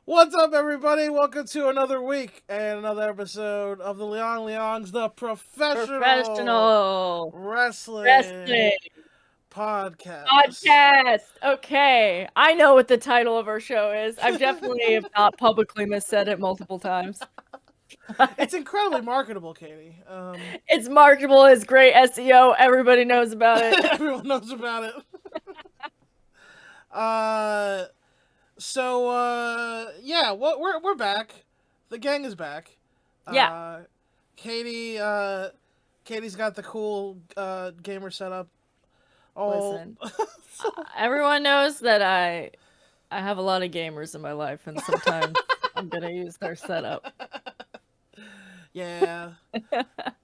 What's up, everybody? Welcome to another week and another episode of the Leongs, the professional Professional wrestling wrestling podcast. podcast. Okay, I know what the title of our show is. I've definitely, if not publicly, missaid it multiple times. It's incredibly marketable, Katie. It's marketable. It's great SEO. Everybody knows about it. Everyone knows about it. Uh, yeah, we're back. The gang is back. Yeah. Uh, Katie, Katie's got the cool gamer setup. Oh, Listen, everyone knows that I have a lot of gamers in my life, and sometimes I'm gonna use their setup. yeah.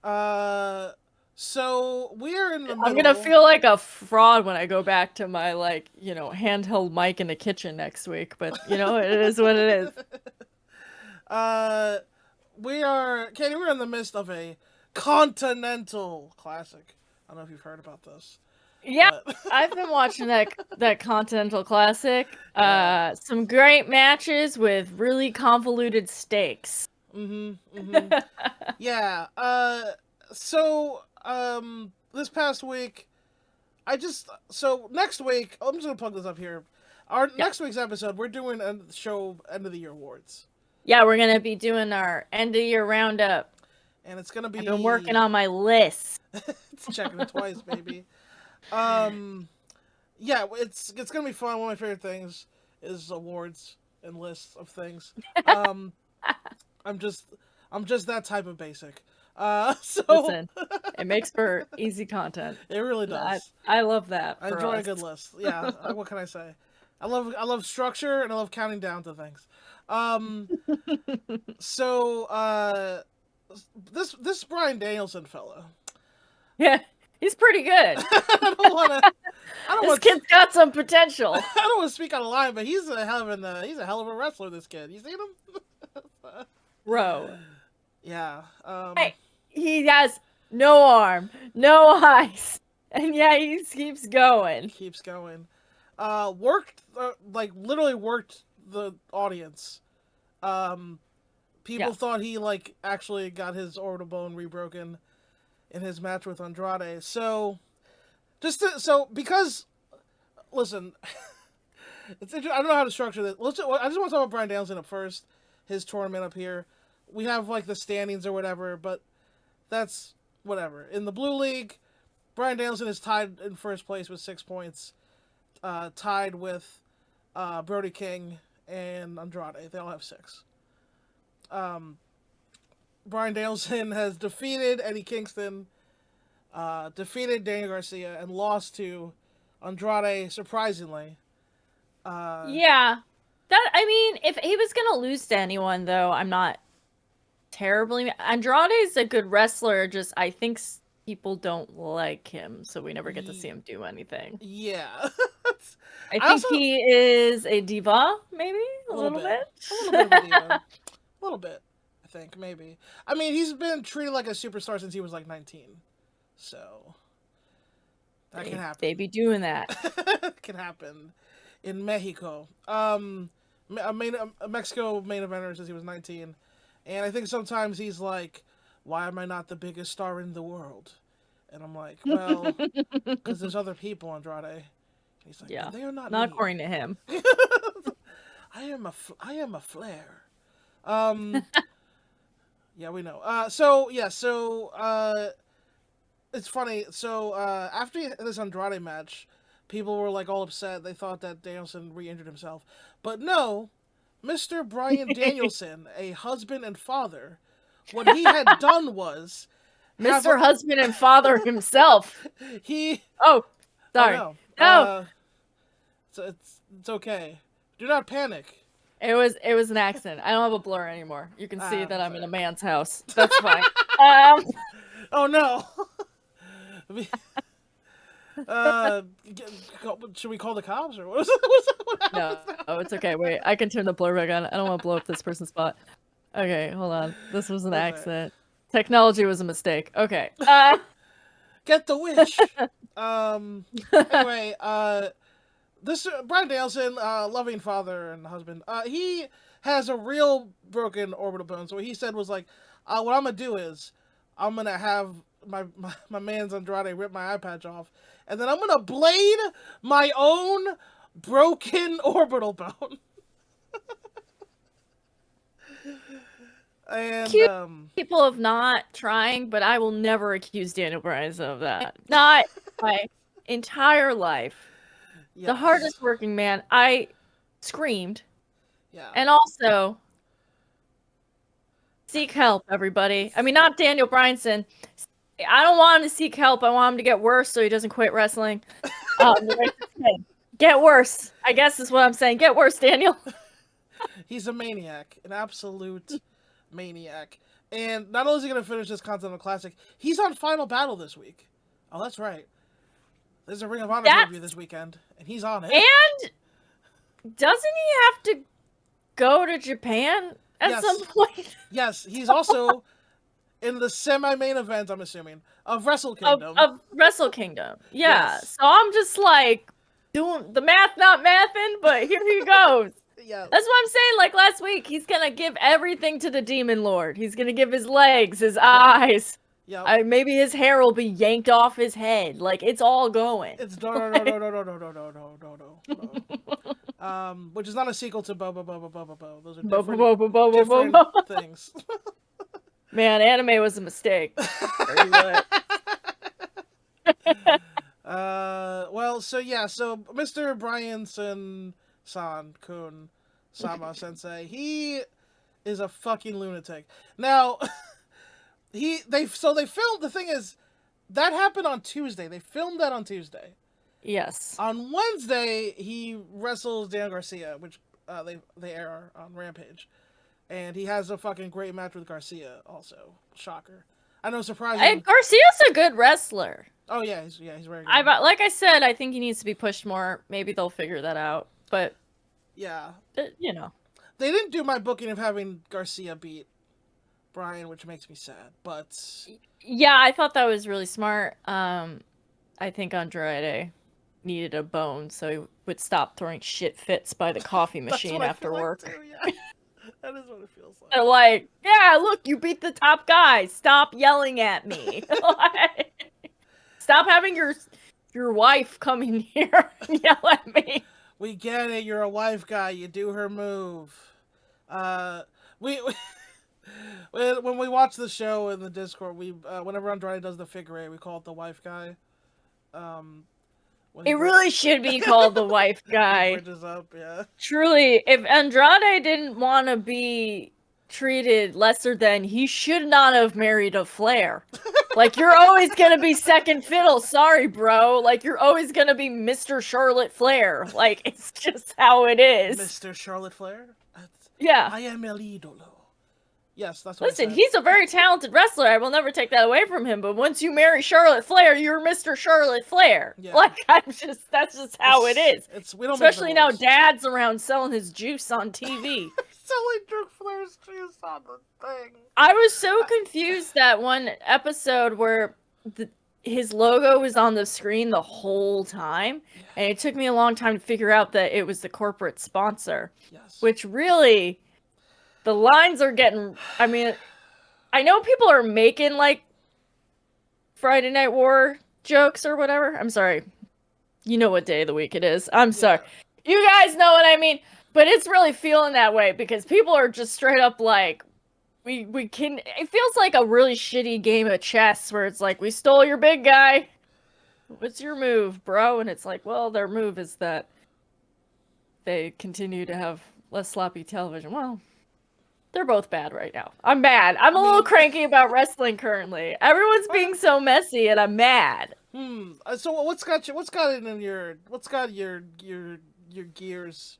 Uh, so we're in the I'm gonna middle. feel like a fraud when I go back to my handheld mic in the kitchen next week, but it is what it is. uh, we are, Katie. We're in the midst of a Continental classic. I don't know if you've heard about this, Yeah, but I've been watching that Continental Classic. yeah. Some great matches with really convoluted stakes. Yeah. This past week, next week, I'm just gonna plug this up here. Our Yeah. next week's episode, we're doing a show end of the year awards, Yeah, we're gonna be doing our end of year roundup. and it's gonna I've been working be on my list. it's checking it twice, baby. Um, yeah, it's gonna be fun. One of my favorite things is awards and lists of things. Um, I'm just I'm just that type of basic. So Listen, it makes for easy content. it really I does. I love that I for enjoy a us. good list. Yeah, what can I say? I love structure and I love counting down to things. Um, so this Bryan Danielson fella. Yeah, he's pretty good. I don't want to. I don't This want. kid's got some potential. I don't want to speak out of line, but he's a hell of a wrestler. This kid. You seen him? Bro. Yeah. Hey, he has no arm, no eyes, and yeah, he keeps going. Keeps going. Worked like literally worked the audience. Um, Yeah. People thought he like actually got his orbital bone rebroken in his match with Andrade. Because listen, I don't know how to structure this. I just want to talk about Bryan Danielson up first. His tournament up here. We have like the standings or whatever, but that's whatever. In the Blue League, Bryan Danielson is tied in first place with 6 points. Tied with Brody King and Andrade. They all have six. Um, Bryan Danielson has defeated Eddie Kingston, defeated Daniel Garcia, and lost to Andrade surprisingly. Uh, Yeah. That I mean, if he was gonna lose to anyone though, I'm not terribly Andrade's a good wrestler, just I think people don't like him, so we never get to see him do anything. yeah. I I think also he is a diva, maybe a a little little bit, bit. a little bit of a diva, a little bit. I think maybe. I mean, he's been treated like a superstar since he was like 19, so that can They happen. be doing that. Can happen in Mexico. A Mexico main eventer since he was 19, and I think sometimes he's like, "Why am I not the biggest star in the world?" And I'm like, "Well, because there's other people, Andrade." And he's like, Yeah. "And they are not Not me. according to him. I am a flare." Um, yeah, we know. So it's funny. So after this Andrade match, people were like all upset. They thought that Danielson re-injured himself, but no, Mr. Bryan Danielson, a husband and father, what he had done was have a Mr. Husband and Father himself. he. Oh, Oh sorry. no. No, So it's okay. Do not panic. it was an accident. I don't have a blur anymore. You can see that I'm in Sorry. a man's house. That's fine. Um, Oh no. uh, should we call the cops or what no, happens now? it's okay. Wait, I can turn the blur back on. I don't want to blow up this person's spot. Okay, hold on. This was an That's right. accident. Technology was a mistake. Okay. Get the witch. Um. Anyway. this Bryan Danielson, loving father and husband, he has a real broken orbital bone. So what he said was like, what I'm gonna do is I'm gonna have my man's Andrade rip my eye patch off, and then I'm gonna blade my own broken orbital bone. And Accuse people of not trying, but I will never accuse Daniel Bryan of that. Not my entire life. yes. The hardest working man. I screamed. Yeah. And also, seek help, everybody. I mean, not Daniel Bryanson. I don't want him to seek help. I want him to get worse so he doesn't quit wrestling. Get worse, I guess is what I'm saying. Get worse, Daniel. He's a maniac, an absolute maniac. And not only is he going to finish this Continental Classic, he's on Final Battle this week. Oh, that's right. There's a Ring of Honor review this weekend, and he's on it. And doesn't he have to go to Japan at some point? Yes, he's also in the semi-main event, I'm assuming, of Wrestle Kingdom. Of Wrestle Kingdom, yeah. Yes. So I'm just like doing the math, not mathing, but here he goes. Yeah. That's what I'm saying. Like last week, he's gonna give everything to the Demon Lord. He's gonna give his legs, his eyes. Yeah. Maybe his hair will be yanked off his head. Like it's all going. It's no. Which is not a sequel to Bo. Those are different things. Man, anime was a mistake. Well, so Mr. Bryanson Kun Sama Sensei, he is a fucking lunatic. Now, they filmed. The thing is, that happened on Tuesday. They filmed that on Tuesday. Yes. On Wednesday, he wrestles Dan Garcia, which they air on Rampage, and he has a fucking great match with Garcia. Also, shocker. I know, surprising. Garcia's a good wrestler. Oh yeah, he's very good. Like I said, I think he needs to be pushed more. Maybe they'll figure that out. But yeah, you know, they didn't do my booking of having Garcia beat Bryan, which makes me sad. But yeah, I thought that was really smart. I think Andrade needed a bone, so he would stop throwing shit fits by the coffee machine after work. Like too, yeah. That is what it feels like. They're like, yeah, look, you beat the top guy. Stop yelling at me. Stop having your wife come in here and yell at me. We get it. You're a wife guy. You do her move. We when we watch the show in the Discord, we whenever Andrade does the figure eight, we call it the wife guy. It really should be called the wife guy. Bridges up, yeah. Truly, if Andrade didn't want to be treated lesser than, he should not have married a Flair. Like, you're always gonna be second fiddle. Sorry, bro. Like, you're always gonna be Mr. Charlotte Flair. Like, it's just how it is. Mr. Charlotte Flair? Yeah. I am el idolo. Yes, that's what Listen, he's a very talented wrestler. I will never take that away from him. But once you marry Charlotte Flair, you're Mr. Charlotte Flair. Yeah. Like, that's just how it is. We don't Especially now Dad's around selling his juice on TV. Selling Drew Flair's juice on the thing. I was so confused that one episode where his logo was on the screen the whole time. And it took me a long time to figure out that it was the corporate sponsor. Yes. Which really... The lines are getting... I mean, I know people are making, like, Friday Night War jokes or whatever. I'm sorry. You know what day of the week it is. I'm sorry. You guys know what I mean. But it's really feeling that way because people are just straight up like, we can... It feels like a really shitty game of chess where it's like, we stole your big guy. What's your move, bro? And it's like, well, their move is that they continue to have less sloppy television. Well... They're both bad right now. I'm mad. I'm a little cranky about wrestling currently. Everyone's being so messy, and I'm mad. So what's got your gears?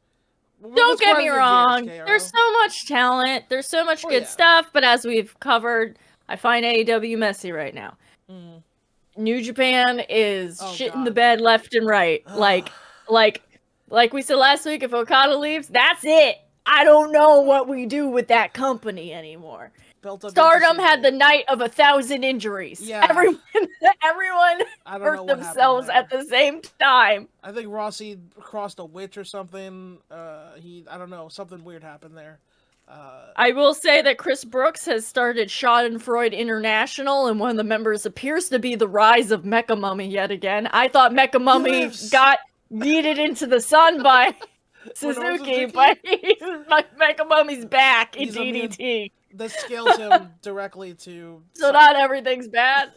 Don't get me wrong. There's so much talent. There's so much good stuff. But as we've covered, I find AEW messy right now. New Japan is shitting the bed left and right. Like we said last week, if Okada leaves, that's it. I don't know what we do with that company anymore. Built up yet to Stardom see had the me. night of 1,000 injuries. Yeah. Everyone I don't know hurt what happened themselves there. at the same time. I think Rossi crossed a witch or something. I don't know, something weird happened there. I will say that Chris Brooks has started Schadenfreude International, and one of the members appears to be the rise of Mecha Mummy yet again. I thought Mecha He Mummy lives. got yeeted into the sun by Minoru Suzuki, Suzuki. but Mecha Mummy's back in He's immune. DDT. This scales him directly to. So not everything's bad.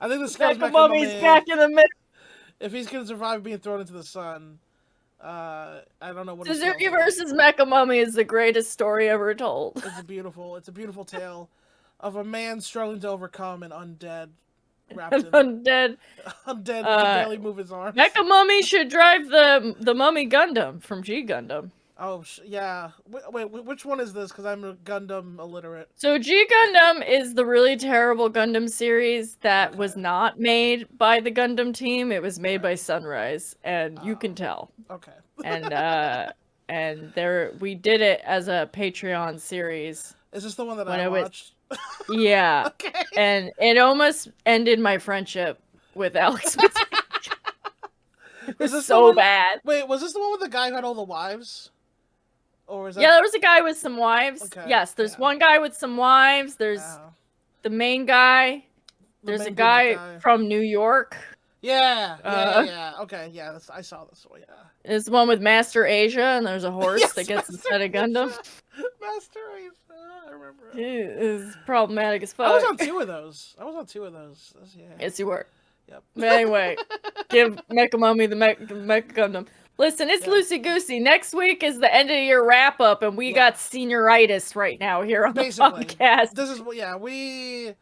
I think this scales Mecha Mecha Mummy's Mummy. back in the middle. If he's gonna survive being thrown into the sun, I don't know what. Suzuki versus Mecha Mummy is the greatest story ever told. It's a beautiful tale of a man struggling to overcome an undead. Undead. Undead can barely move his arms. Mecha Mummy should drive the Mummy Gundam from G Gundam. Oh, yeah. Wait, which one is this? Because I'm a Gundam illiterate. So G Gundam is the really terrible Gundam series that was not made by the Gundam team. It was made by Sunrise, and you can tell. Okay. And we did it as a Patreon series. Is this the one that I watched? Yeah. Okay. And it almost ended my friendship with Alex. It was so bad. Wait, was this the one with the guy who had all the wives? Or is that... Yeah, there was a guy with some wives. Okay, yes, there's one guy with some wives. There's the main guy. There's a guy from New York. Yeah. Okay, yeah, I saw this one, yeah. There's one with Master Asia, and there's a horse that gets inside a Gundam. Master Asia, I remember it. It is problematic as fuck. I was on two of those. Yeah. Yes, you were. Yep. But anyway, give Mecha Mummy the Mecha Gundam. Listen, it's loosey goosey. Next week is the end of year wrap up, and we got senioritis right now here on the podcast. This is we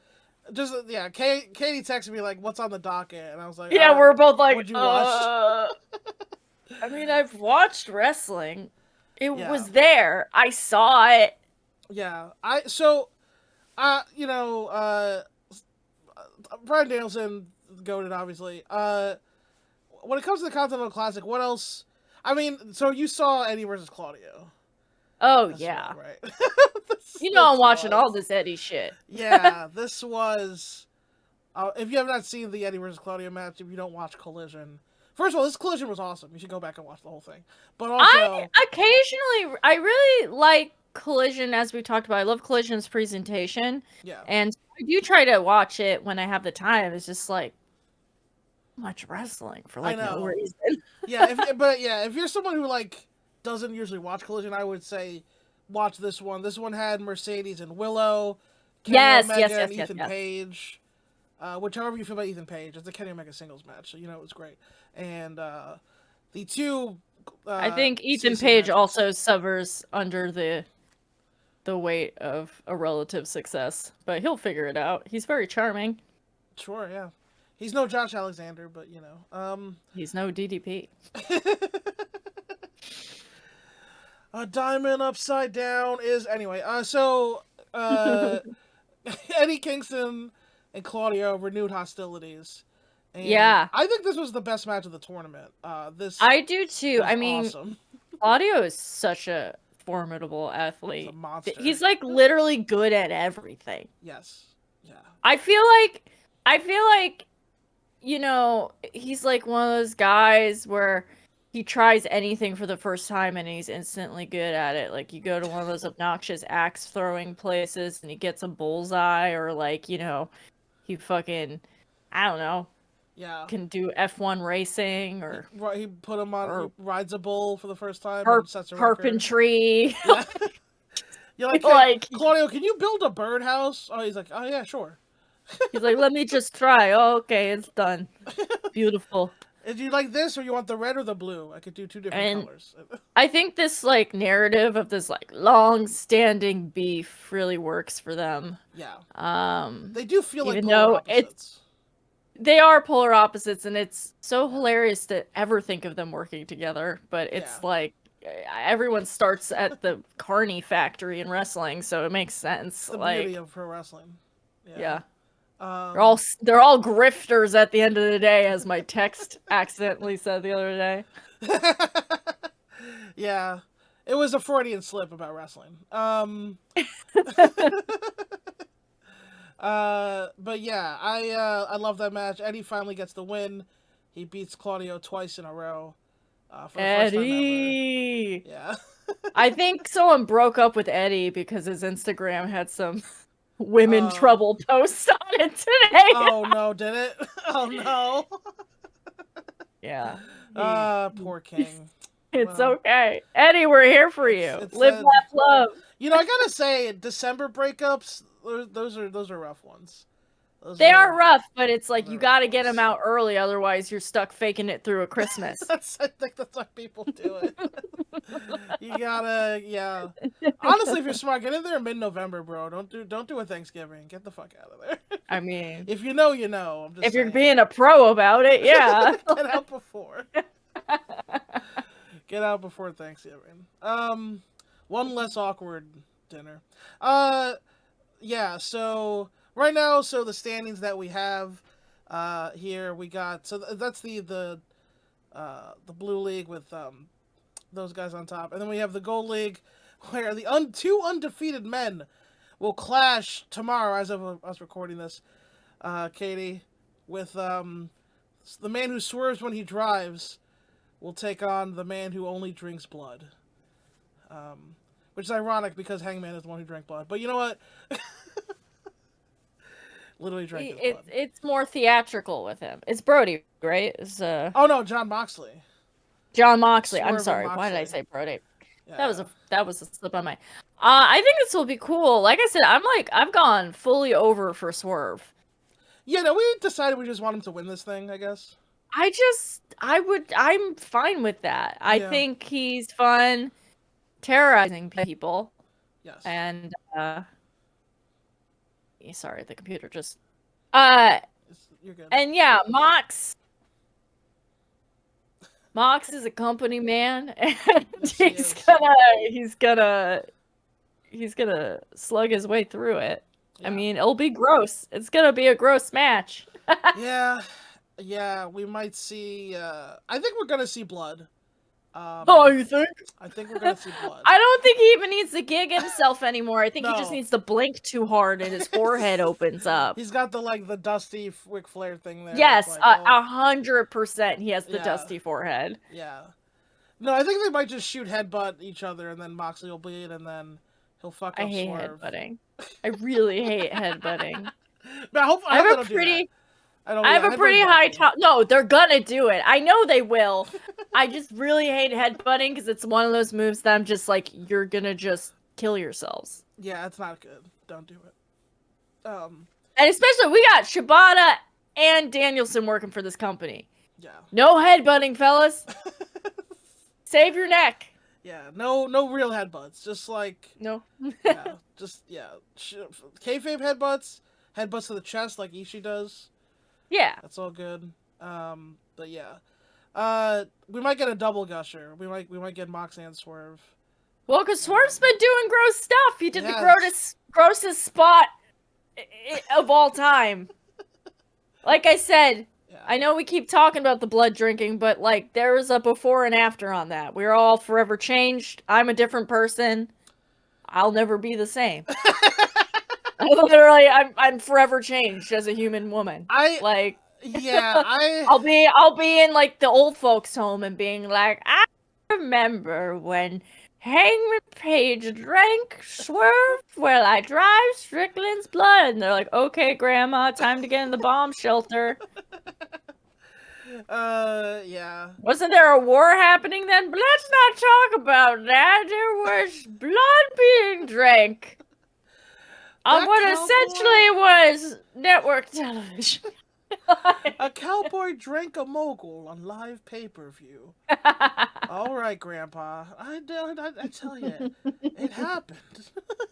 just Katie texted me like, "What's on the docket?" And I was like, "Yeah, we're both like, what'd you watch?" I mean, I've watched wrestling. It was there. I saw it. Yeah, Bryan Danielson goated, obviously. When it comes to the Continental Classic, what else? I mean, so you saw Eddie versus Claudio. Oh, yeah. Right. I'm watching all this Eddie shit. Yeah, this was... if you have not seen the Eddie versus Claudio match, if you don't watch Collision... First of all, this Collision was awesome. You should go back and watch the whole thing. But also... I really like Collision, as we talked about. I love Collision's presentation. Yeah. And I do try to watch it when I have the time. It's just like... much wrestling for no reason. If you're someone who doesn't usually watch Collision, I would say watch this one. This one had Mercedes and Willow, Kenny Omega and Ethan Page. Which, however you feel about Ethan Page, it's the Kenny Omega singles match, so it was great. And the two, I think Ethan Page also suffers under the weight of a relative success, but he'll figure it out. He's very charming. Sure, yeah. He's no Josh Alexander, but he's no DDP. A diamond upside down is anyway. Eddie Kingston and Claudio renewed hostilities. And I think this was the best match of the tournament. I do too. I mean, awesome. Claudio is such a formidable athlete. He's a monster. He's literally good at everything. Yes. Yeah. I feel like he's like one of those guys where he tries anything for the first time and he's instantly good at it. Like, you go to one of those obnoxious axe throwing places and he gets a bullseye, or he fucking, I don't know. Yeah. Can do F1 racing, or he put him on, he rides a bull for the first time. Carpentry. Yeah. You're like, hey, Claudio, can you build a birdhouse? Oh, he's like, oh yeah, sure. He's like, let me just try. Oh, okay, it's done. Beautiful. Do you like this, or you want the red or the blue? I could do two different colors. I think this narrative of this long-standing beef really works for them. Yeah. They do feel like polar opposites. They are polar opposites, and it's so hilarious to ever think of them working together. But it's everyone starts at the carny factory in wrestling, so it makes sense. It's the beauty of pro wrestling. Yeah. They're all grifters at the end of the day, as my text accidentally said the other day. Yeah. It was a Freudian slip about wrestling. But yeah, I love that match. Eddie finally gets the win. He beats Claudio twice in a row, for the first time ever. Eddie. Yeah. I think someone broke up with Eddie because his Instagram had some women Oh. trouble posts on it today. Oh no, did it? Oh no. Yeah. Poor King. It's Well, okay. Eddie, we're here for you. it's Live, laugh, love. I gotta say, December breakups, those are rough ones. Those They are are rough, but it's like those you are rough gotta get them ones. out early, otherwise you're stuck faking it through a Christmas. I think that's how people do it. You gotta, yeah. Honestly, if you're smart, get in there in mid-November, bro. Don't do a Thanksgiving. Get the fuck out of there. I mean, If you know, you know. I'm just if you're saying. being a pro about it, yeah. Get out before. Get out before Thanksgiving. One less awkward dinner. Yeah. So right now, so the standings that we have, here we got. So that's the blue league with those guys on top, and then we have the gold league, where the two undefeated men will clash tomorrow, as of us recording this, Katie, with the man who swerves when he drives will take on the man who only drinks blood. Which is ironic because Hangman is the one who drank blood. But you know what? Literally drank his blood. It's more theatrical with him. It's Brody, right? It's Oh no, John Moxley. John Moxley. I'm Swerve sorry. Moxley. Why did I say Brody? Yeah. That was a slip on my. I think this will be cool. Like I said, I've gone fully over for Swerve. Yeah, no, we decided we just want him to win this thing, I guess. I'm fine with that. I Yeah. think he's fun, terrorizing people. Yes. And sorry, the computer just You're good. and yeah, Mox is a company man, and Yes, he's gonna slug his way through it. yeah. I mean, it'll be gross. It's gonna be a gross match. Yeah, we might see. I think we're gonna see blood. Oh, you think? I think we're gonna see blood. I don't think he even needs to gig himself anymore. I think he just No. needs to blink too hard and his forehead opens up. He's got the dusty Ric Flair thing there. Yes, It's like, 100%. He has the Yeah. dusty forehead. Yeah. No, I think they might just shoot headbutt each other, and then Moxley will bleed, and then he'll fuck up I hate Swerve. headbutting. I really hate headbutting. But I hope they don't do that. I have a pretty high top. No, they're gonna do it. I know they will. I just really hate headbutting because it's one of those moves that I'm just like, you're gonna just kill yourselves. Yeah, it's not good. Don't do it. And especially we got Shibata and Danielson working for this company. Yeah. No headbutting, fellas. Save your neck. Yeah. No real headbutts. Just like No. yeah. Just yeah. Kayfabe headbutts to the chest like Ishii does. Yeah. That's all good. But yeah. We might get a double gusher. We might get Mox and Swerve. Well, because Swerve's been doing gross stuff. He did Yes. the grossest spot of all time. Like I said, Yeah. I know we keep talking about the blood drinking, but like there was a before and after on that. We're all forever changed. I'm a different person. I'll never be the same. Literally, I'm forever changed as a human woman. Yeah. I'll be in like the old folks' home and being like, I remember when Hangman Page drank Swerve while I drive Strickland's blood, and they're like, okay, Grandma, time to get in the bomb shelter. Yeah. Wasn't there a war happening then? But let's not talk about that. There was blood being drank on what essentially was network television. A cowboy drank a mogul on live pay-per-view. All right, Grandpa. I tell you, it happened.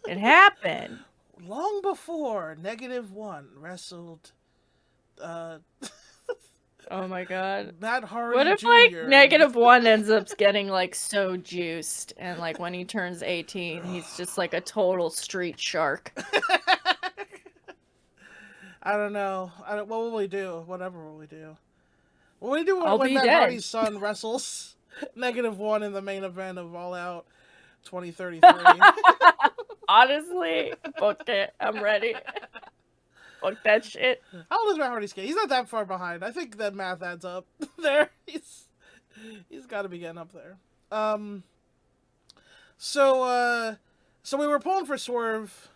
It happened. Long before -1 wrestled Oh my god. Matt Hardy What if Jr. like -1 ends up getting like so juiced and like when he turns 18 he's just like a total street shark. I don't know. What will we do? Whatever will we do? What will we do I'll when be Matt dead. Hardy's son wrestles -1 in the main event of All Out 2033? Honestly, book it. I'm ready. Fuck that shit. How old is Matt Hardy's kid? He's not that far behind. I think that math adds up there. He's got to be getting up there. Um. So we were pulling for Swerve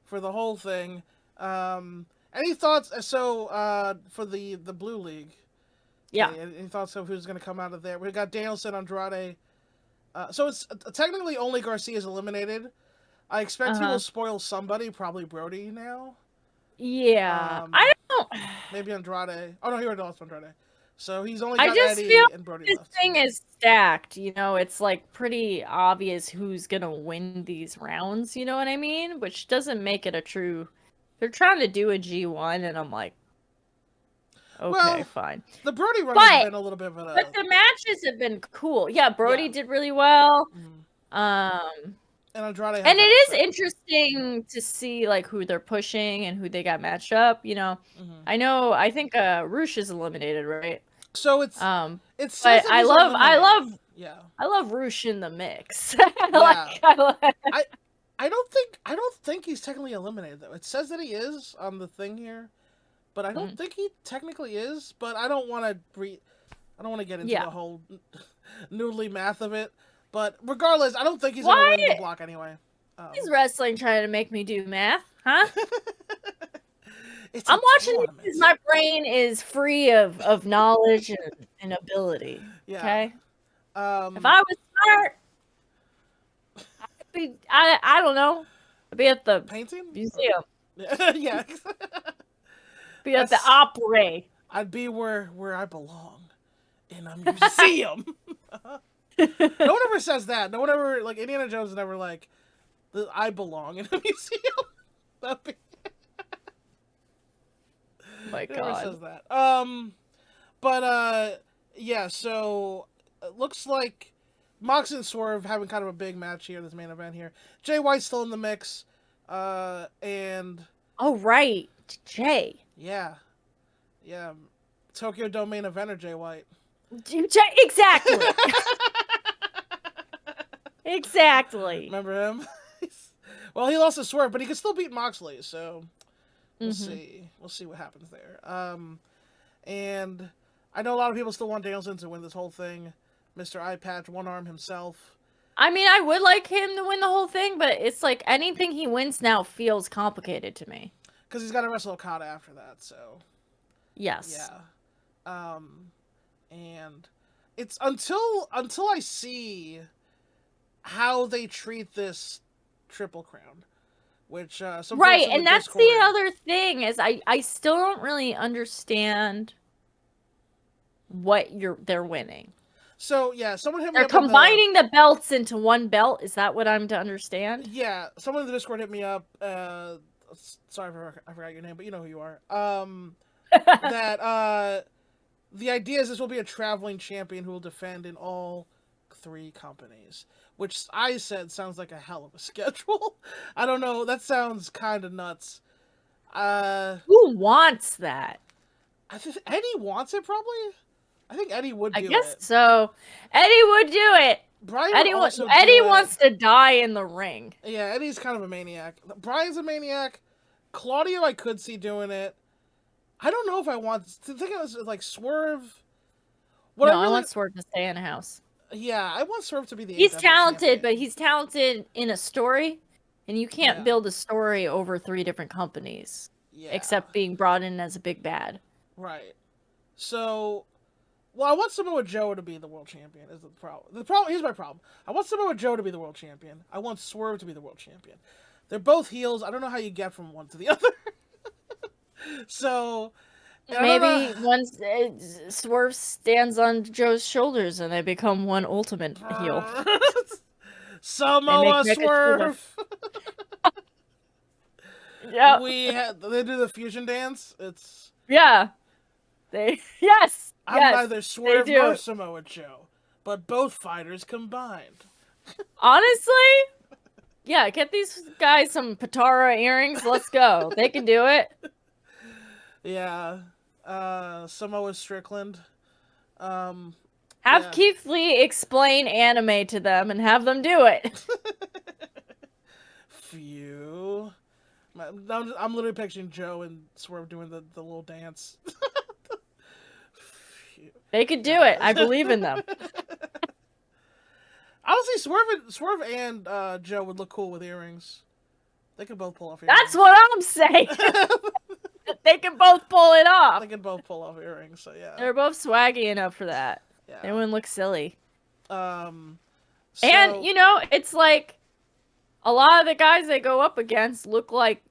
for the whole thing. Any thoughts? For the Blue League. Yeah. Okay, any thoughts of who's going to come out of there? We got Danielson, Andrade. So it's technically only Garcia's eliminated. I expect he will spoil somebody, probably Brody now. Yeah. I don't. Maybe Andrade. Oh no, he already lost Andrade. So he's only I got just Eddie feel and Brody this left. thing is stacked. You know, it's like pretty obvious who's gonna win these rounds. You know what I mean? Which doesn't make it a true. They're trying to do a G1, and I'm like, okay, fine. The Brody run has been a little bit of a. But the matches have been cool. Yeah, Brody did really well. And Andrade. And it is interesting to see like who they're pushing and who they got matched up. You know, I think Roosh is eliminated, right? So it's but I love Roosh in the mix. I don't think he's technically eliminated though. It says that he is on the thing here, but I don't think he technically is. But I don't want to get into the whole noodly math of it. But regardless, I don't think he's going to win the block anyway. He's wrestling trying to make me do math, huh? I'm watching this because my brain is free of knowledge and ability. Yeah. Okay. If I was smart, I'd be I don't know. I'd be at the painting museum. Yeah. Be at the opera. I'd be where I belong, in a museum. No one ever says that. No one ever, like, Indiana Jones never, like, I belong in a museum. That'd be... My God. Never says that. Yeah, so it looks like Mox and Swerve having kind of a big match here, this main event here. Jay White's still in the mix. And... Oh, right. Jay. Yeah. Yeah. Tokyo Dome main eventer, Jay White. Exactly. Exactly. Remember him? Well, he lost to Swerve, but he could still beat Moxley, so we'll see. We'll see what happens there. And I know a lot of people still want Danielson to win this whole thing. Mr. Eye Patch, one arm himself. I mean, I would like him to win the whole thing, but it's like anything he wins now feels complicated to me. Because he's got to wrestle Okada after that, so. Yes. Yeah. And it's until I see how they treat this Triple Crown, which some right, and that's Discord... the other thing is I still don't really understand what they're winning. So yeah, someone hit me. They're combining the belts into one belt. Is that what I'm to understand? Yeah, someone in the Discord hit me up. Sorry I forgot your name, but you know who you are. That the idea is this will be a traveling champion who will defend in all 3 companies, which I said sounds like a hell of a schedule. I don't know. That sounds kind of nuts. Who wants that? I think Eddie wants it, probably. I think Eddie would do it. I guess so. Eddie would do it. Bryan Eddie wants to die in the ring. Yeah, Eddie's kind of a maniac. Bryan's a maniac. Claudio, I could see doing it. I don't know if I want to think of this like Swerve. I want Swerve to stay in the house. Yeah, I want Swerve to be the. He's talented, but he's talented in a story, and you can't build a story over 3 different companies. Yeah. Except being brought in as a big bad. Right. So, well, I want Samoa Joe to be the world champion. Is the problem? Here's my problem. I want Samoa Joe to be the world champion. I want Swerve to be the world champion. They're both heels. I don't know how you get from one to the other. So maybe once Swerve stands on Joe's shoulders and they become one ultimate heel. Samoa Swerve. Yeah, they do the fusion dance. It's yes. I'm neither Swerve nor Samoa Joe, but both fighters combined. Honestly. Yeah, get these guys some Patara earrings. Let's go. They can do it. Yeah. Samoa Strickland. Have Keith Lee explain anime to them and have them do it. Phew. I'm literally picturing Joe and Swerve doing the little dance. They could do it. I believe in them. Honestly, Swerve and Joe would look cool with earrings. They could both pull off earrings. That's what I'm saying. They can both pull it off. They can both pull off earrings, so yeah. They're both swaggy enough for that. Yeah. They wouldn't look silly. So... And, it's like a lot of the guys they go up against look like,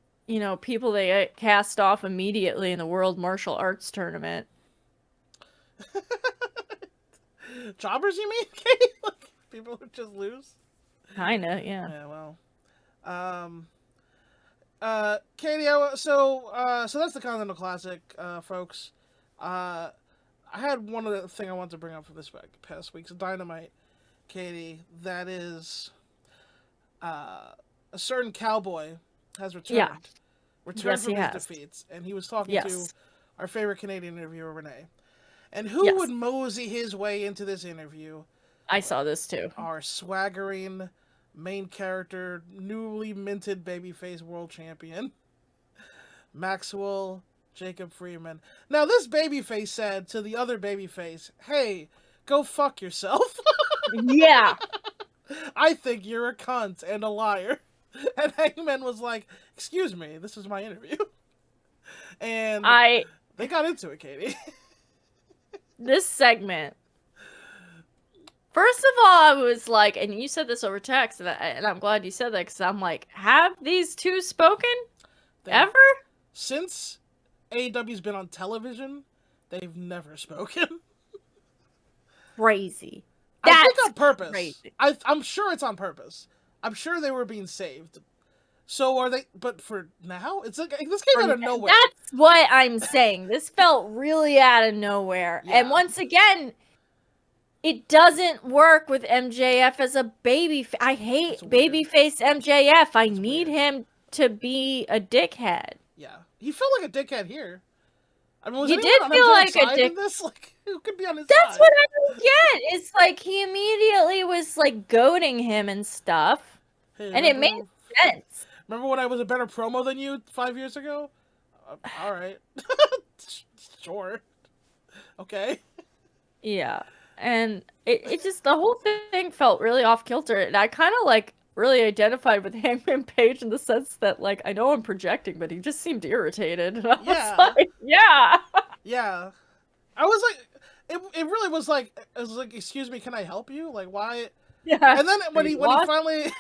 people they get cast off immediately in the World Martial Arts Tournament. Jobbers, you mean, Katie? Like, people who just lose? Kinda, yeah. Yeah, well. Katie, so that's the Continental Classic, folks. I had one other thing I wanted to bring up for this past week's Dynamite, Katie. That is, a certain cowboy has returned. Yeah. Returned from his defeats, and he was talking to our favorite Canadian interviewer, Renee. And who would mosey his way into this interview? I saw this too. Our swaggering main character, newly minted babyface world champion, Maxwell Jacob Freeman. Now, this babyface said to the other babyface, "Hey, go fuck yourself." Yeah. "I think you're a cunt and a liar." And Hangman was like, "Excuse me, this is my interview." And they got into it, Katie. This segment. First of all, I was like, and you said this over text, and I'm glad you said that, because I'm like, have these two spoken? Ever? Since AEW's been on television, they've never spoken. Crazy. I think on purpose. Crazy. I'm sure it's on purpose. I'm sure they were being saved. So are they? But for now, it's like this came out of nowhere. That's what I'm saying. This felt really out of nowhere. Yeah. And once again, it doesn't work with MJF as a baby. I hate babyface MJF. I need him to be a dickhead. Yeah, he felt like a dickhead here. I mean, he did feel like a dick. Like, who could be on his That's side? what I don't get. It's like he immediately was like goading him and stuff, and it made sense. Remember when I was a better promo than you 5 years ago? All right. Sure. Okay. Yeah. And it just, the whole thing felt really off kilter. And I kind of like really identified with Hangman Page in the sense that, like, I know I'm projecting, but he just seemed irritated. And I was like, yeah. Yeah. I was like, it really was like, excuse me, can I help you? Like, why? Yeah. And then when he finally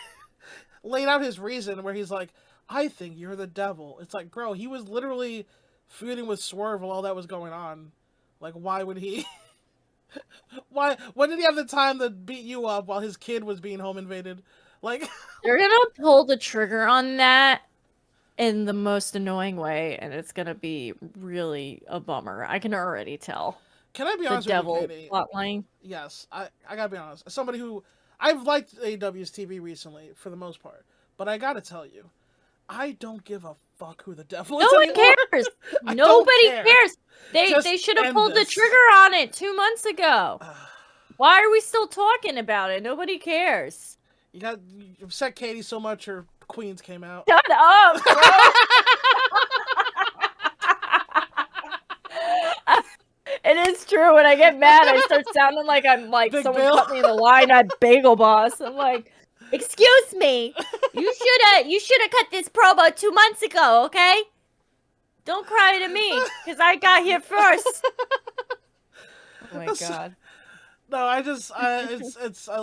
laid out his reason where he's like, "I think you're the devil." It's like, bro, he was literally feuding with Swerve while all that was going on. Like, why would he? When did he have the time to beat you up while his kid was being home invaded? Like, they're gonna pull the trigger on that in the most annoying way, and it's gonna be really a bummer. I can already tell. Can I be honest with you, Katie? Plotline? Yes, I gotta be honest. As somebody who I've liked AEW's TV recently for the most part, but I gotta tell you, I don't give a fuck who the devil is anymore. No one cares. Nobody cares. They should have pulled the trigger on it 2 months ago. Why are we still talking about it? Nobody cares. You upset Katie so much her Queens came out. Shut up, bro. It is true. When I get mad, I start sounding like I'm like Big someone Bill. Cut me in the line at Bagel Boss. I'm like, excuse me, you should have cut this promo 2 months ago, okay? Don't cry to me, because I got here first. Oh my god. No,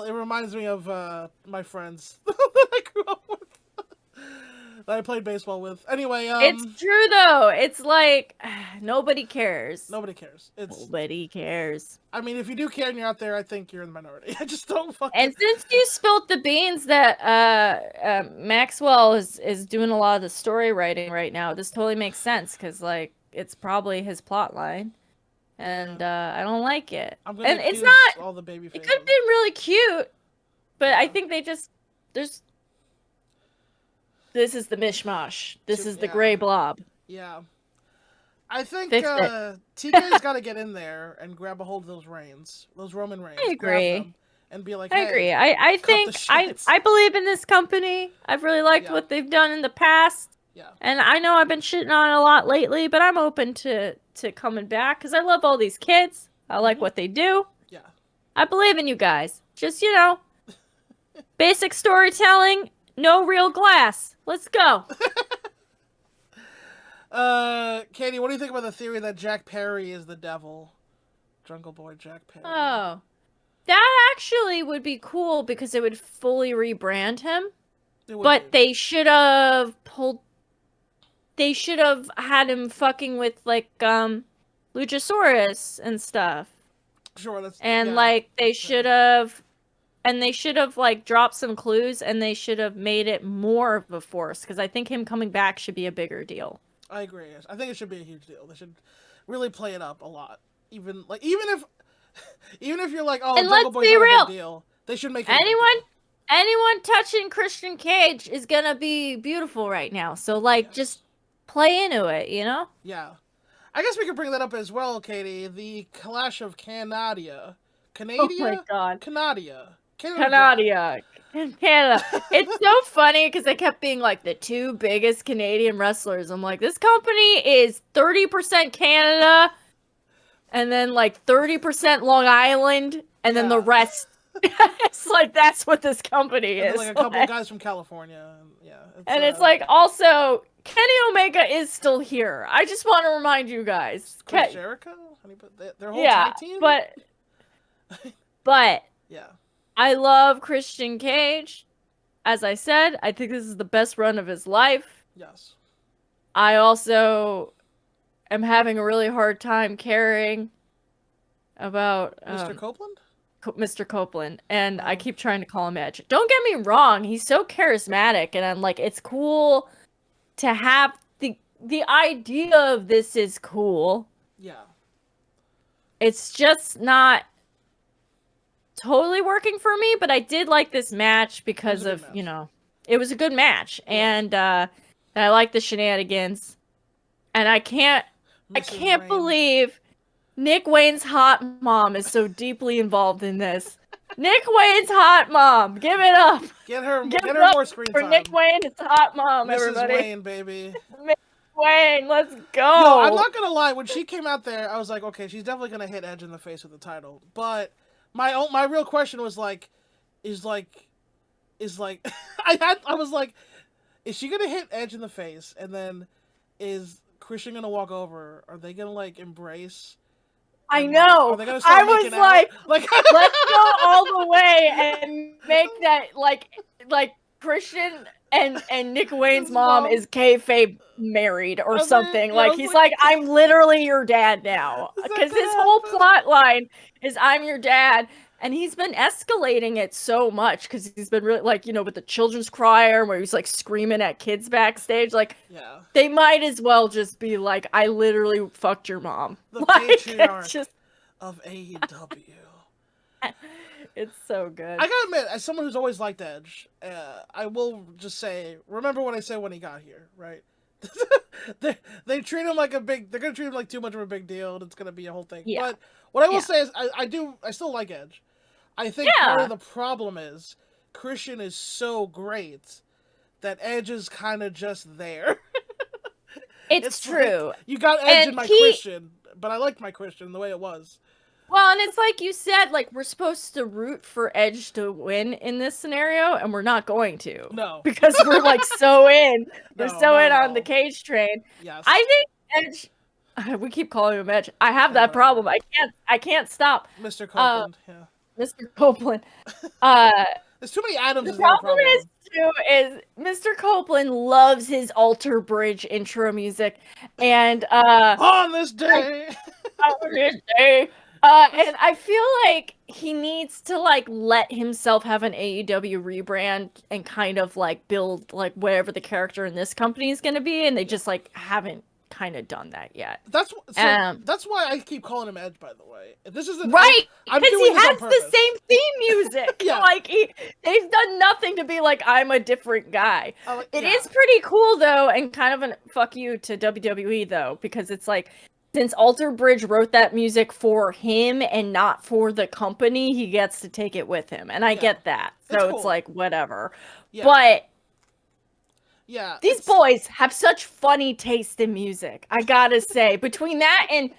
it reminds me of my friends that I grew up with. That I played baseball with. Anyway, it's true though. It's like nobody cares. Nobody cares. Nobody cares. I mean, if you do care and you're out there, I think you're in the minority. I just don't fucking. And since you spilt the beans that Maxwell is doing a lot of the story writing right now, this totally makes sense because like it's probably his plot line, and I don't like it. And it's not all the baby. It could have been really cute, but I think this is the mishmash. This is the gray blob. Yeah. I think TK's got to get in there and grab a hold of those reins, those Roman reins. I agree. And be like, I agree. I think I believe in this company. I've really liked what they've done in the past. Yeah. And I know I've been shitting on it a lot lately, but I'm open to coming back because I love all these kids. I like what they do. Yeah. I believe in you guys. Just, basic storytelling, no real glass. Let's go. Katie, what do you think about the theory that Jack Perry is the devil? Jungle Boy Jack Perry. Oh. That actually would be cool because it would fully rebrand him. But they should have had him fucking with like Luchasaurus and stuff. Sure, that's they should have like dropped some clues and they should have made it more of a force because I think him coming back should be a bigger deal. I agree. I think it should be a huge deal. They should really play it up a lot. Even if you're like, oh, and Jungle Boy's not a big deal, they should make it anyone touching Christian Cage is gonna be beautiful right now. So just play into it, Yeah. I guess we could bring that up as well, Katie. The Clash of Canada. Oh my god. Canada. Canada. It's so funny because they kept being like the two biggest Canadian wrestlers. I'm like, this company is 30% Canada and then like 30% Long Island and then the rest. It's like that's what this company is. Like a couple of guys from California. Yeah. It's like also Kenny Omega is still here. I just want to remind you guys. Chris Jericho? Their whole tag team? But yeah. I love Christian Cage. As I said, I think this is the best run of his life. Yes. I also am having a really hard time caring about Mr. Copeland? Mr. Copeland, and I keep trying to call him Edge. Don't get me wrong, he's so charismatic, and I'm like, it's cool to have the idea of this is cool. Yeah. It's just not totally working for me, but I did like this match because of, it was a good match, and I like the shenanigans, and I can't believe Nick Wayne's hot mom is so deeply involved in this. Nick Wayne's hot mom, give it up. Get her more screen for time. Nick Wayne, it's hot mom, Mrs. everybody. Wayne, baby. Miss Wayne, let's go. Yo, I'm not gonna lie. When she came out there, I was like, okay, she's definitely gonna hit Edge in the face with the title. But my real question was like, I was like, is she gonna hit Edge in the face, and then is Christian gonna walk over? Are they gonna like embrace? I know. I was like, let's go all the way and make that like Christian and Nick Wayne's mom is kayfabe married or something. He's like, I'm literally your dad now, because his whole plot line is I'm your dad. And he's been escalating it so much because he's been really with the children's choir where he's like screaming at kids backstage. They might as well just be like, I literally fucked your mom. The patriarch of AEW. It's so good. I gotta admit, as someone who's always liked Edge, I will just say, remember what I said when he got here, right? they treat him like they're gonna treat him like too much of a big deal, and it's gonna be a whole thing. But what I will say is, I still like Edge. I think part of the problem is Christian is so great that Edge is kind of just there. It's true. Like, you got Edge in my Christian, but I liked my Christian the way it was. Well, and it's like you said, we're supposed to root for Edge to win in this scenario, and we're not going to. No. Because we're so in. We're so in on the Cage train. Yes. I think Edge. We keep calling him Edge. I have that problem. I can't stop. Mr. Copeland, Mr. Copeland. There's too many Adams. The problem is Mr. Copeland loves his Alter Bridge intro music, and on this day. And I feel like he needs to let himself have an AEW rebrand and kind of build whatever the character in this company is going to be, and they just haven't kind of done that yet. That's why I keep calling him Edge, by the way. This isn't right, because he has the same theme music. They've done nothing to be I'm a different guy. It is pretty cool though, and kind of a fuck you to WWE though, because it's since Alter Bridge wrote that music for him and not for the company, he gets to take it with him, and I get that. So it's whatever. Yeah. But Yeah, These boys have such funny taste in music. I gotta say, between that and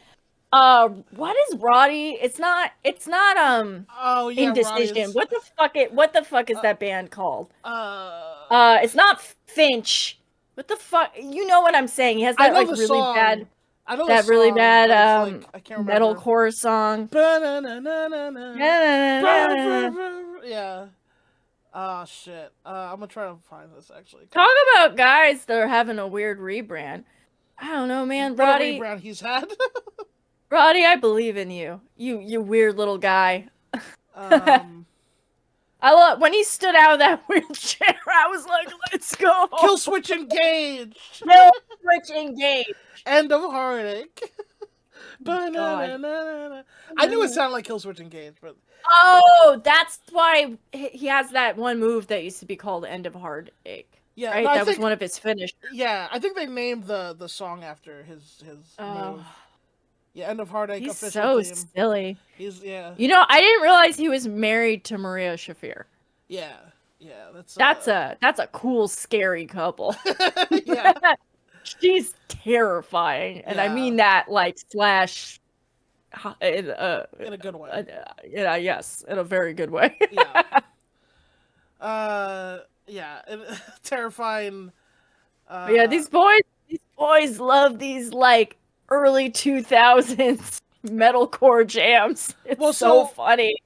what is Roddy? It's not oh yeah, Roddy Indecision. is. What the fuck is Uh, that band called? uh, It's not Finch. What the fuck? You know what I'm saying? He has I that know like the really bad song. I know the that really song, bad but it's like I can't remember. metalcore song. Ba-na-na-na-na-na. Yeah. Oh shit. I'm gonna try to find this actually. Talk about guys that are having a weird rebrand. I don't know, man. What a Roddy, rebrand he's had. Roddy, I believe in you. You weird little guy. um, I love when he stood out of that wheelchair. I was like, "Let's go!" Kill switch engage. No switch engage. End of heartache. God. Ba-na-na-na-na-na. I knew it sounded like kill switch engage, but Oh, that's why he has that one move that used to be called "End of Heartache." yeah, no, Right, that was one of his finishes. yeah, I think they named the song after his Oh, move. Yeah, end of heartache he's official so theme. silly. He's yeah, You know, I didn't realize he was married to Maria Shafir. yeah, yeah. That's That's a cool, scary couple. yeah, She's terrifying, and I yeah, mean that like slash, in a good way. yeah, yes, in a very good way. Yeah, yeah, terrifying. But yeah, Uh, these boys love these like early 2000s metalcore jams. It's well, so funny.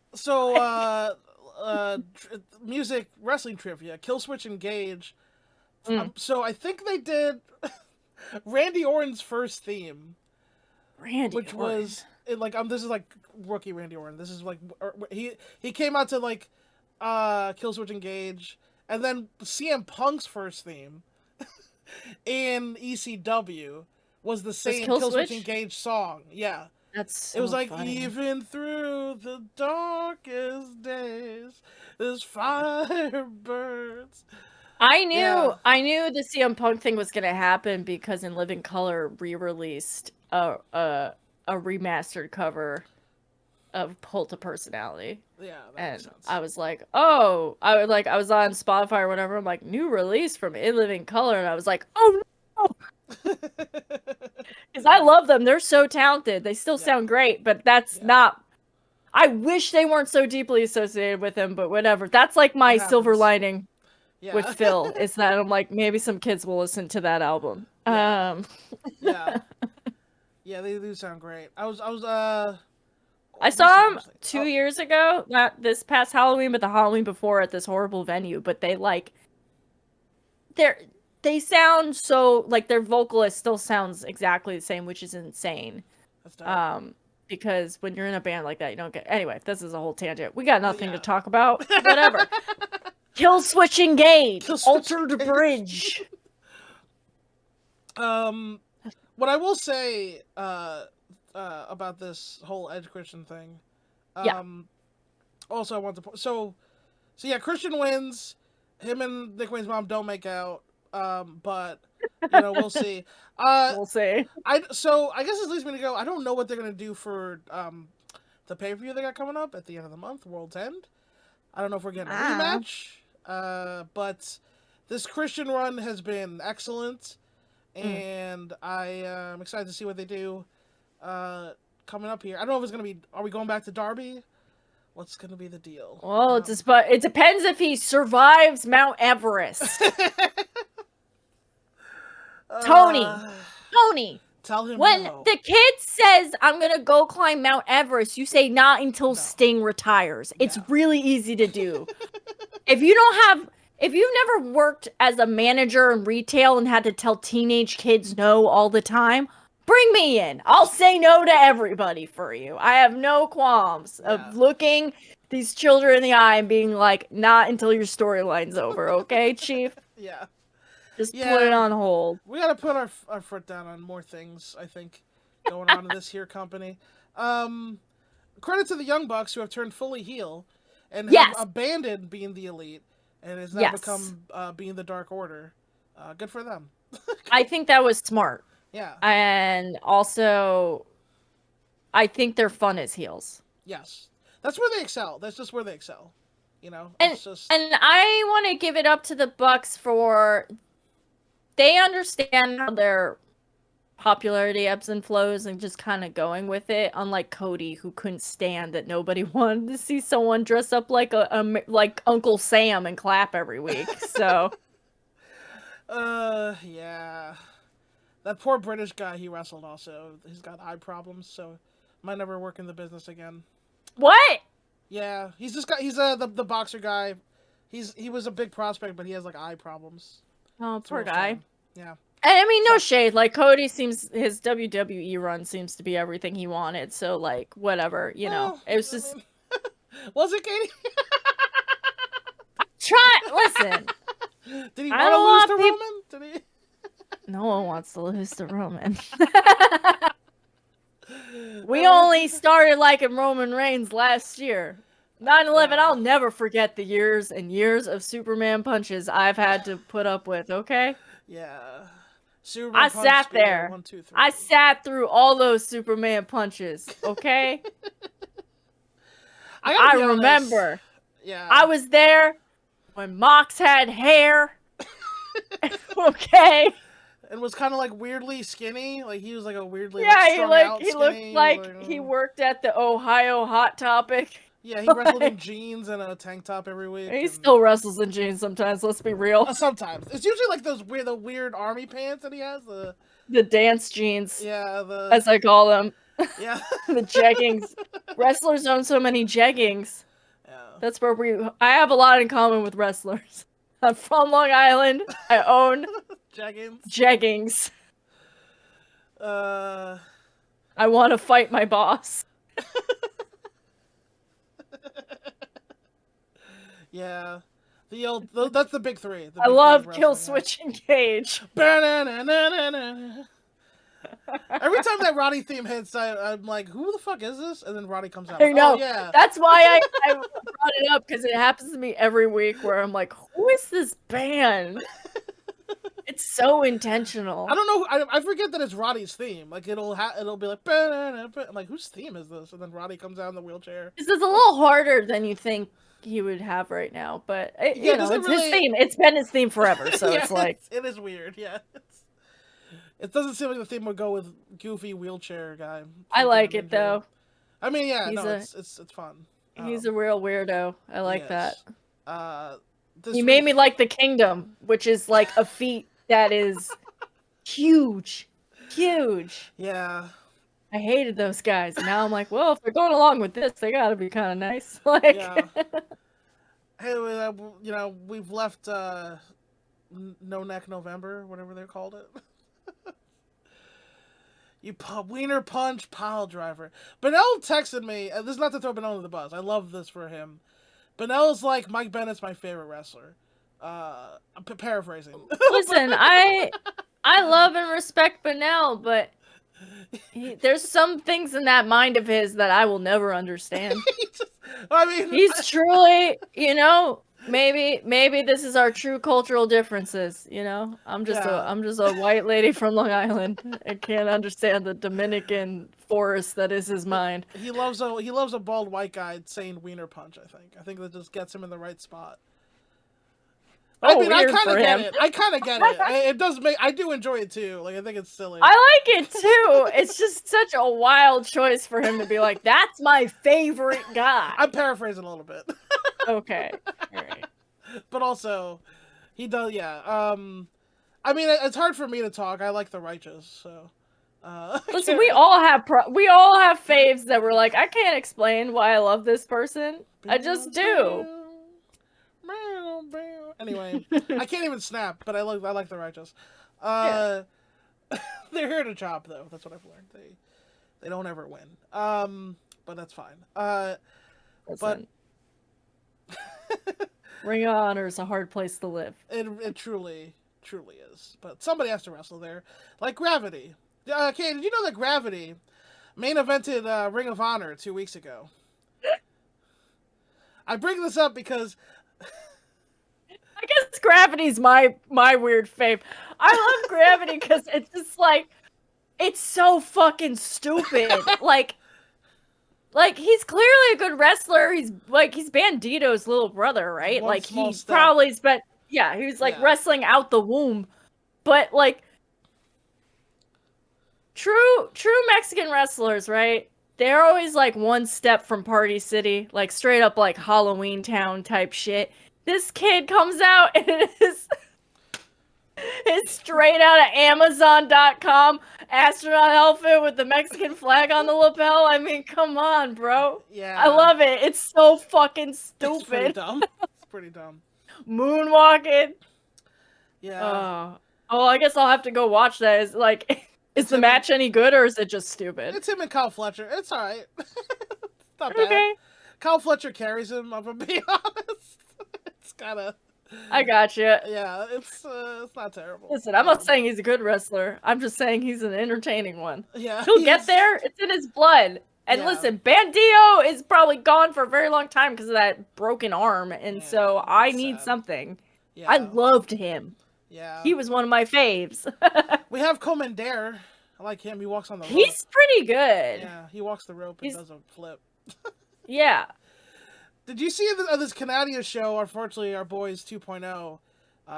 music wrestling trivia. Kill switch engage. Mm, So I think they did Randy Orton's first theme, Randy which Orton. was like this is like rookie Randy Orton. This is like he came out to like Killswitch Engage, and then CM Punk's first theme in ECW was the Was same Kill Killswitch Switch? Engage song. Yeah, That's it was so like funny. even through the darkest days, this fire burns. I Yeah, knew I knew the CM Punk thing was gonna happen because in Living Color re-released a remastered cover of Cult of Personality. yeah, that makes And sense. I was like, oh, I was on Spotify or whatever. I'm like, new release from In Living Color, and I was like, oh no, because I love them. They're so talented. They still Yeah, sound great, but that's yeah, not. I wish they weren't so deeply associated with him, but whatever. That's like it my silver happens. lining with Yeah, Phil is that I'm like, maybe some kids will listen to that album. yeah, yeah, yeah. They do sound great. I What's the saw him worst thing? 2 years ago, not this past Halloween, but the Halloween before at this horrible venue. But they like they're they sound so like their vocalist still sounds exactly the same, which is insane. That's dope. Um, because when you're in a band like that, you don't get anyway. This is a whole tangent. We got nothing to Yeah. talk about. Whatever. Kill switch engage. Kill switch Altered engage. bridge. What I will say about this whole Edge Christian thing. Yeah. Also, I want to so yeah, Christian wins. Him and Nick Wayne's mom don't make out. But we'll see. We'll see. I guess this leads me to go. I don't know what they're gonna do for the pay per view they got coming up at the end of the month, World's End. I don't know if we're getting a rematch. But this Christian run has been excellent, and I am excited to see what they do coming up here. I don't know if it's gonna be. Are we going back to Darby? What's gonna be the deal? Well, it depends if he survives Mount Everest. Tony, tell him when no. the kid says, I'm going to go climb Mount Everest, you say not until Sting retires. It's really easy to do. If you've never worked as a manager in retail and had to tell teenage kids no all the time, bring me in. I'll say no to everybody for you. I have no qualms of looking these children in the eye and being like, not until your storyline's over, okay, Chief? Yeah. Just put it on hold. We gotta put our foot down on more things, I think, going on in this here company. Credit to the Young Bucks who have turned fully heel and have abandoned being the Elite and has now become being the Dark Order. Good for them. I think that was smart. Yeah. And also, I think they're fun as heels. Yes. That's where they excel. That's just where they excel. And I want to give it up to the Bucks for they understand how their popularity ebbs and flows and just kind of going with it, unlike Cody, who couldn't stand that nobody wanted to see someone dress up like like Uncle Sam and clap every week. So yeah. That poor British guy he wrestled also. He's got eye problems, so might never work in the business again. what? Yeah, he's the boxer guy. He was a big prospect, but he has like eye problems. Oh, It's a poor real guy. shame. Yeah. And I mean, no shade. Like Cody seems his WWE run seems to be everything he wanted. So like, whatever, you know. Well, It was I just mean, was it, Katie? try. Listen, Did he I want to don't lose want to people. Roman? Did he? No one wants to lose to Roman. We only started liking Roman Reigns last year. 9/11, Yeah. I'll never forget the years and years of Superman punches I've had to put up with, okay? Yeah. Superman I punch sat speed there. 1, 2, 3. I sat through all those Superman punches, okay? I I remember. Yeah. I was there when Mox had hair. Okay. And was kind of like weirdly skinny. Like he was like a weirdly Yeah, like strung out he skinny. looked like he worked at the Ohio Hot Topic. Yeah, he wrestled in jeans and a tank top every week. He and... still wrestles in jeans sometimes, let's be real. Sometimes. It's usually like the weird army pants that he has. The dance jeans. Yeah, as I call them. Yeah. The jeggings. Wrestlers own so many jeggings. Yeah. That's where I have a lot in common with wrestlers. I'm from Long Island. I own jeggings. I want to fight my boss. Yeah. That's the big three. I love Kill Switch and Cage. Every time that Roddy theme hits, I'm like, who the fuck is this? And then Roddy comes out. I know. Oh, yeah. That's why I brought it up, because it happens to me every week where I'm like, who is this band? It's so intentional. I don't know. I forget that it's Roddy's theme. Like it'll be like, I'm like, whose theme is this? And then Roddy comes out in the wheelchair. This is a little harder than you think he would have right now, but you know, it's his theme. It's been his theme forever, so yeah, it's like it is weird. Yeah, it doesn't seem like the theme would go with goofy wheelchair guy. I like it though. I mean, yeah, it's fun. He's a real weirdo. I like that. He made me like the Kingdom, which is like a feat that is huge. Yeah. I hated those guys. And now I'm like, well, if they're going along with this, they gotta be kind of nice. Like, yeah. Hey, you know, we've left No Neck November, whatever they called it. You Wiener Punch Pile Driver. Benel texted me, and this is not to throw Benel under the bus. I love this for him. Benel's like, Mike Bennett's my favorite wrestler. I'm paraphrasing. Listen, I love and respect Benel, but there's some things in that mind of his that I will never understand. I mean, he's truly, you know, maybe this is our true cultural differences. You know, I'm just a white lady from Long Island. I can't understand the Dominican forest that is his mind. He loves a bald white guy saying Wiener Punch. I think that just gets him in the right spot. Oh, I mean, I kind of get it. I kind of get it. It does make. I do enjoy it too. Like I think it's silly. I like it too. It's just such a wild choice for him to be like, "That's my favorite guy." I'm paraphrasing a little bit. Okay. All right. But also, he does. Yeah. I mean, it's hard for me to talk. I like the Righteous. So. Listen, we all have faves that we're like, I can't explain why I love this person. I just do. Anyway, I can't even snap, but I like the Righteous. They're here to chop though. That's what I've learned. They don't ever win. But that's fine. But Ring of Honor is a hard place to live. It truly is. But somebody has to wrestle there, like Gravity. Okay, did you know that Gravity main evented Ring of Honor 2 weeks ago? I bring this up because I guess Gravity's my weird fave. I love Gravity because it's just like, it's so fucking stupid. like he's clearly a good wrestler. He's Bandito's little brother, right? Like he probably spent he was like wrestling out the womb. but like true Mexican wrestlers, right? They're always like one step from Party City, like straight up like Halloween Town type shit. This kid comes out and it is it's straight out of Amazon.com astronaut outfit with the Mexican flag on the lapel. I mean, come on, bro. Yeah. I love it. It's so fucking stupid. It's pretty dumb. It's pretty dumb. Moonwalking. Yeah. Oh, I guess I'll have to go watch that. Is like, is the match any good or is it just stupid? It's him and Kyle Fletcher. It's all right. It's not bad. Okay. Kyle Fletcher carries him. I'm gonna be honest. It's kind of. I gotcha. Yeah, it's not terrible. Listen, I'm not saying he's a good wrestler. I'm just saying he's an entertaining one. Yeah, he'll get there. It's in his blood. And listen, Bandido is probably gone for a very long time because of that broken arm, and so I need something. Yeah. I loved him. Yeah, he was one of my faves. We have Commander. I like him. He walks on the rope. He's pretty good. Yeah, he walks the rope and does a flip. Yeah. Did you see this Canadian show? Unfortunately, our boys 2.0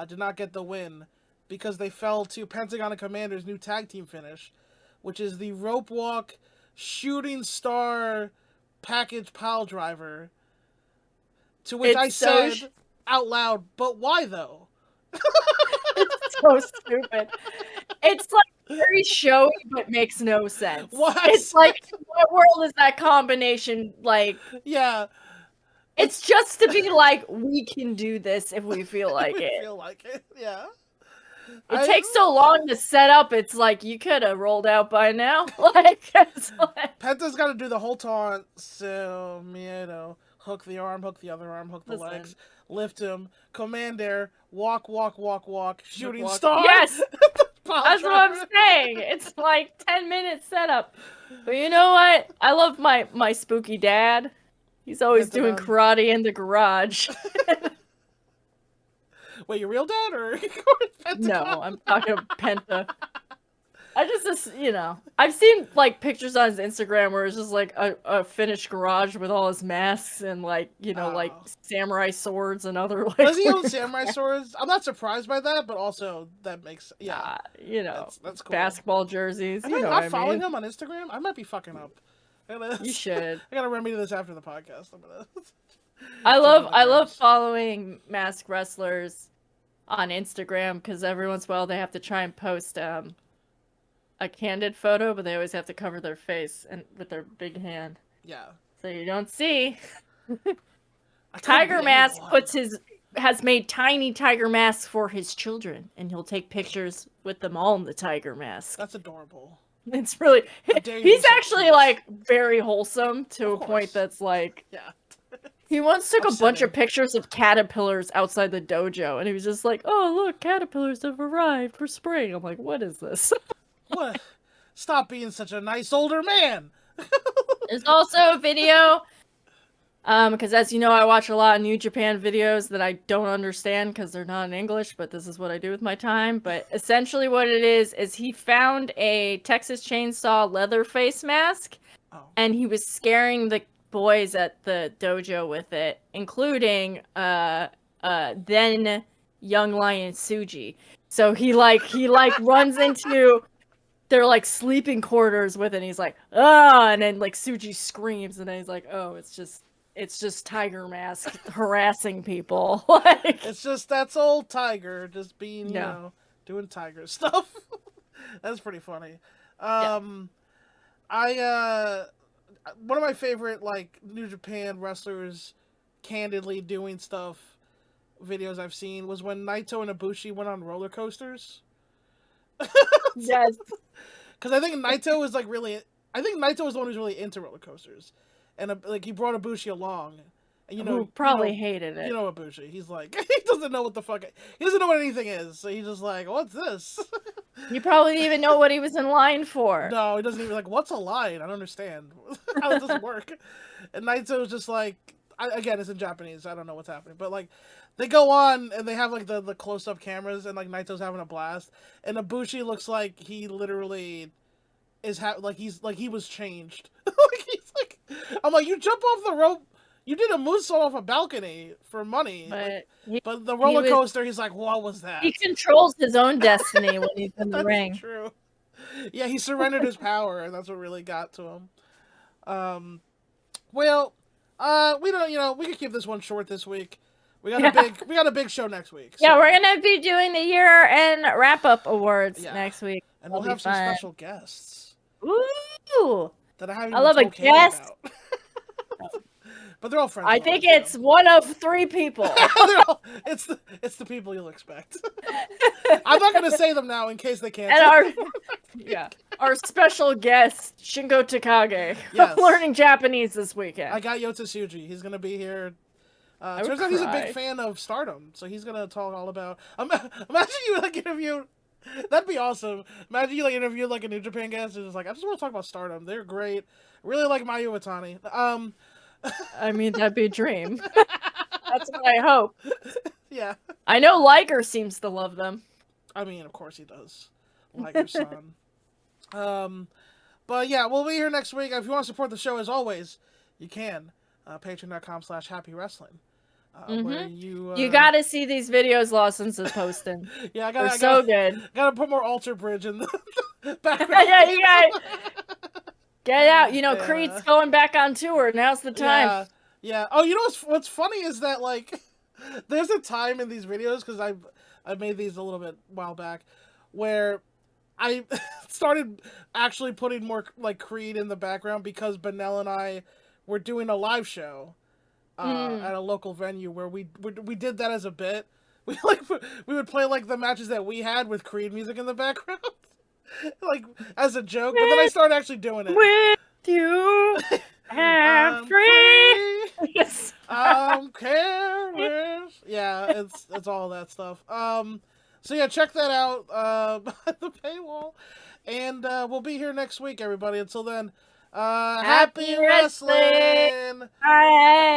did not get the win because they fell to Pentagon and Commander's new tag team finish, which is the rope walk shooting star package pile driver. To which I said out loud, but why though? It's so stupid. It's like very showy but makes no sense. What? It's like, what world is that combination like? Yeah. It's just to be like, we can do this if we feel like it. Feel like it, yeah. It takes so long to set up. It's like you could have rolled out by now. Penta's got to do the whole taunt. So Miedo, hook the arm, hook the other arm, hook the legs, lift him. Commander, walk, shooting star. Yes, that's what I'm saying. It's like 10-minute setup. But you know what? I love my spooky dad. He's always doing karate in the garage. Wait, your real dad or No, I'm talking about Penta. I just, you know, I've seen like pictures on his Instagram where it's just like a finished garage with all his masks and like, you know, like samurai swords and other like. Does he own samurai swords? I'm not surprised by that, but also that makes you know, that's cool. Basketball jerseys. Am I not following him on Instagram? I might be fucking up. You should. I gotta remedy this after the podcast. I love following masked wrestlers on Instagram because every once in a while they have to try and post a candid photo, but they always have to cover their face and with their big hand. Yeah. So you don't see. Tiger Mask has made tiny tiger masks for his children, and he'll take pictures with them all in the tiger mask. That's adorable. It's really he's actually like very wholesome to a point that's like he once took a bunch of pictures of caterpillars outside the dojo and he was just like, oh look, caterpillars have arrived for spring. I'm like, what is this? What? Stop being such a nice older man. There's also a video because as you know, I watch a lot of New Japan videos that I don't understand because they're not in English, but this is what I do with my time. But essentially what it is he found a Texas Chainsaw leather face mask and he was scaring the boys at the dojo with it, including then young lion Suji. So he runs into their like sleeping quarters with it and he's like, and then like Suji screams and then he's like, oh, it's just Tiger Mask harassing people. Like it's just that's old Tiger just being, you know, doing Tiger stuff. That's pretty funny. One of my favorite like New Japan wrestlers candidly doing stuff videos I've seen was when Naito and Ibushi went on roller coasters. Yes. Because I think Naito was the one who's really into roller coasters. And like he brought Ibushi along, and who probably hated it. You know Ibushi. He's like he doesn't know what the fuck. He doesn't know what anything is. So he's just like, what's this? You probably didn't even know what he was in line for. No, he doesn't even like. What's a line? I don't understand how it doesn't work. And Naito was just like, again, it's in Japanese. I don't know what's happening, but like they go on and they have like the close up cameras, and like Naito's having a blast, and Ibushi looks like he literally is he was changed. Like he's like, I'm like, you jump off the rope You did a moonsault off a balcony for money. But But the roller coaster, he's like, what was that? He controls his own destiny when he's in the That's ring. true. Yeah, he surrendered his power, and that's what really got to him. Well, we don't. We could keep this one short this week. We got a big show next week. So. Yeah, we're gonna be doing the year-end wrap-up awards next week, and we'll have some special guests. Ooh, that I haven't. I love a guest. But they're all friends. I think it's one of 3 people. It's the people you'll expect. I'm not going to say them now in case they can't. And our special guest Shingo Takage. Yes. Learning Japanese this weekend. I got Yota Tsuji. He's going to be here. Turns out he's a big fan of Stardom, so he's going to talk all about. Imagine you interview. That'd be awesome. Imagine you interview a New Japan guest and just I just want to talk about Stardom. They're great. Really like Mayu Iwatani. I mean, that'd be a dream. That's what I hope. Yeah. I know Liger seems to love them. I mean, of course he does. Liger's son. But yeah, we'll be here next week. If you want to support the show, as always, you can. Patreon.com/happyWrestling. Where you gotta see these videos Lawson's is posting. Yeah, They're so good. Gotta put more Alter Bridge in the background. Yeah, you got get out. Creed's going back on tour. Now's the time. Yeah. Oh, what's funny is that there's a time in these videos, because I made these a little bit while back, where I started actually putting more Creed in the background because Benel and I were doing a live show at a local venue where we did that as a bit. We would play the matches that we had with Creed music in the background. As a joke, but then I started actually doing it. With you, I'm free. Yes. I'm careless. Yeah, it's all that stuff. So yeah, check that out behind the paywall, and we'll be here next week, everybody. Until then, happy wrestling. Bye.